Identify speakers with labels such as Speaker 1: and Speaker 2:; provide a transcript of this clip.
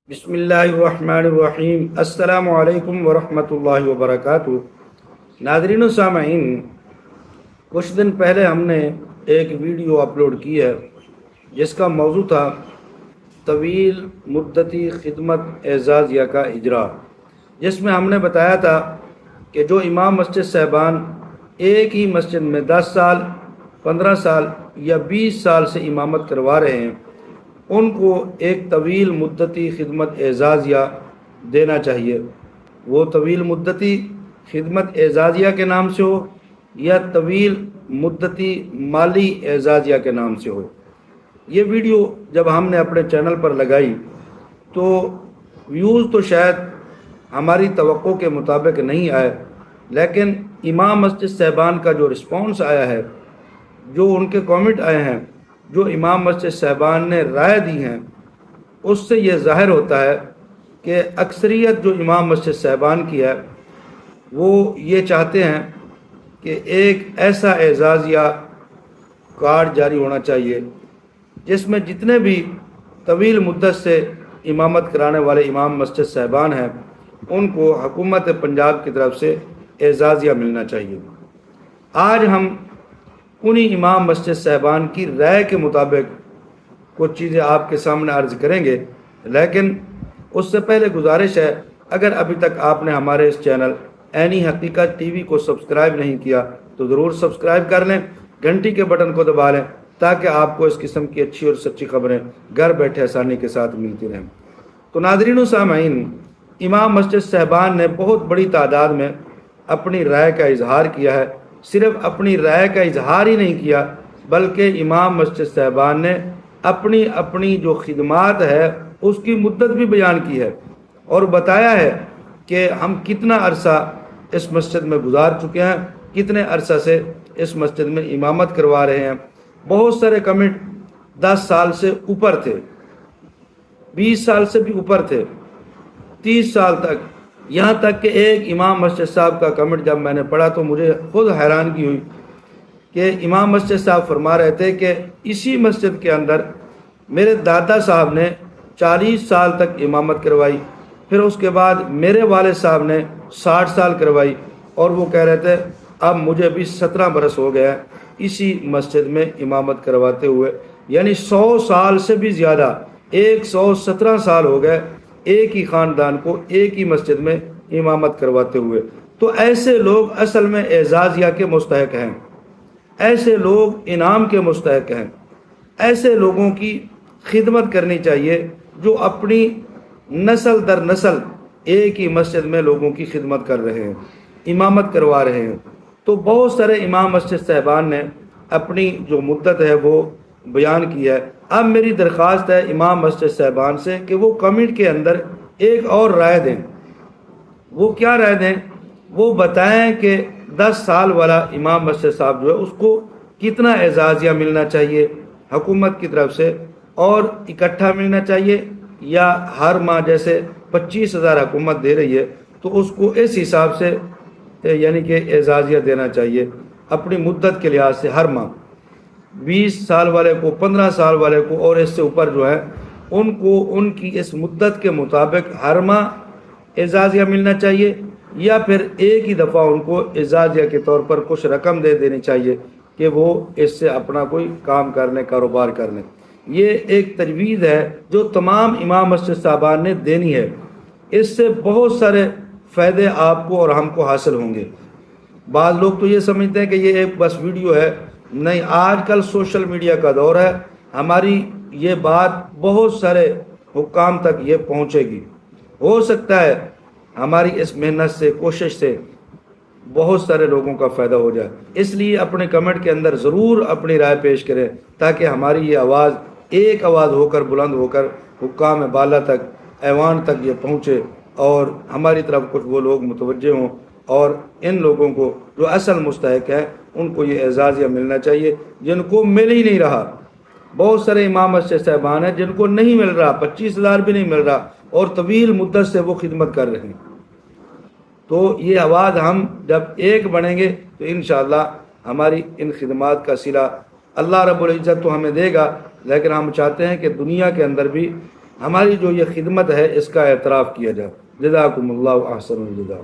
Speaker 1: بسم اللہ الرحمن الرحیم۔ السلام علیکم ورحمۃ اللہ وبرکاتہ۔ ناظرین و سامعین، کچھ دن پہلے ہم نے ایک ویڈیو اپلوڈ کی ہے جس کا موضوع تھا طویل مدتی خدمت اعزازیہ کا اجرا، جس میں ہم نے بتایا تھا کہ جو امام مسجد صاحبان ایک ہی مسجد میں 10 سال 15 سال یا 20 سال سے امامت کروا رہے ہیں، ان کو ایک طویل مدتی خدمت اعزازیہ دینا چاہیے۔ وہ طویل مدتی خدمت اعزازیہ کے نام سے ہو یا طویل مدتی مالی اعزازیہ کے نام سے ہو۔ یہ ویڈیو جب ہم نے اپنے چینل پر لگائی تو ویوز تو شاید ہماری توقع کے مطابق نہیں آئے، لیکن امام مسجد صاحبان کا جو رسپانس آیا ہے، جو ان کے کامنٹ آئے ہیں، جو امام مسجد صاحبان نے رائے دی ہیں، اس سے یہ ظاہر ہوتا ہے کہ اکثریت جو امام مسجد صاحبان کی ہے وہ یہ چاہتے ہیں کہ ایک ایسا اعزازیہ کارڈ جاری ہونا چاہیے جس میں جتنے بھی طویل مدت سے امامت کرانے والے امام مسجد صاحبان ہیں ان کو حکومت پنجاب کی طرف سے اعزازیہ ملنا چاہیے۔ آج ہم انہی امام مسجد صاحبان کی رائے کے مطابق کچھ چیزیں آپ کے سامنے عرض کریں گے، لیکن اس سے پہلے گزارش ہے، اگر ابھی تک آپ نے ہمارے اس چینل عینی حقیقت ٹی وی کو سبسکرائب نہیں کیا تو ضرور سبسکرائب کر لیں، گھنٹی کے بٹن کو دبا لیں تاکہ آپ کو اس قسم کی اچھی اور سچی خبریں گھر بیٹھے آسانی کے ساتھ ملتی رہیں۔ تو ناظرین و سامعین، امام مسجد صاحبان نے بہت بڑی تعداد میں اپنی رائے کا اظہار کیا ہے۔ صرف اپنی رائے کا اظہار ہی نہیں کیا بلکہ امام مسجد صاحبان نے اپنی جو خدمات ہے اس کی مدت بھی بیان کی ہے اور بتایا ہے کہ ہم کتنا عرصہ اس مسجد میں گزار چکے ہیں، کتنے عرصہ سے اس مسجد میں امامت کروا رہے ہیں۔ بہت سارے کمنٹ 10 سال سے اوپر تھے، 20 سال سے بھی اوپر تھے، 30 سال تک، یہاں تک کہ ایک امام مسجد صاحب کا کمنٹ جب میں نے پڑھا تو مجھے خود حیرانگی ہوئی کہ امام مسجد صاحب فرما رہے تھے کہ اسی مسجد کے اندر میرے دادا صاحب نے 40 سال تک امامت کروائی، پھر اس کے بعد میرے والد صاحب نے 60 سال کروائی، اور وہ کہہ رہے تھے اب مجھے بھی 17 برس ہو گیا اسی مسجد میں امامت کرواتے ہوئے، یعنی 100 سال سے بھی زیادہ، 117 سال ہو گئے ایک ہی خاندان کو ایک ہی مسجد میں امامت کرواتے ہوئے۔ تو ایسے لوگ اصل میں اعزازیہ کے مستحق ہیں، ایسے لوگ انعام کے مستحق ہیں، ایسے لوگوں کی خدمت کرنی چاہیے جو اپنی نسل در نسل ایک ہی مسجد میں لوگوں کی خدمت کر رہے ہیں، امامت کروا رہے ہیں۔ تو بہت سارے امام مسجد صاحبان نے اپنی جو مدت ہے وہ بیان کی ہے۔ اب میری درخواست ہے امام مسجد صاحبان سے کہ وہ کمنٹ کے اندر ایک اور رائے دیں۔ وہ کیا رائے دیں؟ وہ بتائیں کہ 10 سال والا امام مسجد صاحب جو ہے اس کو کتنا اعزازیہ ملنا چاہیے حکومت کی طرف سے، اور اکٹھا ملنا چاہیے یا ہر ماہ جیسے 25,000 حکومت دے رہی ہے تو اس کو اس حساب سے یعنی کہ اعزازیہ دینا چاہیے اپنی مدت کے لحاظ سے۔ ہر ماہ 20 سال والے کو، 15 سال والے کو اور اس سے اوپر جو ہے ان کو ان کی اس مدت کے مطابق ہر ماہ اعزازیہ ملنا چاہیے، یا پھر ایک ہی دفعہ ان کو اعزازیہ کے طور پر کچھ رقم دے دینی چاہیے کہ وہ اس سے اپنا کوئی کام کرنے، کاروبار کرنے۔ یہ ایک تجویز ہے جو تمام امام مسجد صاحبان نے دینی ہے، اس سے بہت سارے فائدے آپ کو اور ہم کو حاصل ہوں گے۔ بعض لوگ تو یہ سمجھتے ہیں کہ یہ ایک بس ویڈیو ہے، نہیں، آج کل سوشل میڈیا کا دور ہے، ہماری یہ بات بہت سارے حکام تک یہ پہنچے گی۔ ہو سکتا ہے ہماری اس محنت سے، کوشش سے بہت سارے لوگوں کا فائدہ ہو جائے، اس لیے اپنے کمنٹ کے اندر ضرور اپنی رائے پیش کریں تاکہ ہماری یہ آواز ایک آواز ہو کر، بلند ہو کر حکام بالا تک، ایوان تک یہ پہنچے اور ہماری طرف کچھ وہ لوگ متوجہ ہوں، اور ان لوگوں کو جو اصل مستحق ہیں ان کو یہ اعزازیہ ملنا چاہیے جن کو مل ہی نہیں رہا۔ بہت سارے امام مسجد صاحبان ہیں جن کو نہیں مل رہا، 25,000 بھی نہیں مل رہا اور طویل مدت سے وہ خدمت کر رہے ہیں۔ تو یہ آواز ہم جب ایک بنیں گے تو انشاءاللہ ہماری ان خدمات کا صلہ اللہ رب العزت تو ہمیں دے گا، لیکن ہم چاہتے ہیں کہ دنیا کے اندر بھی ہماری جو یہ خدمت ہے اس کا اعتراف کیا جائے۔ جزاکم اللہ احسن الجزا۔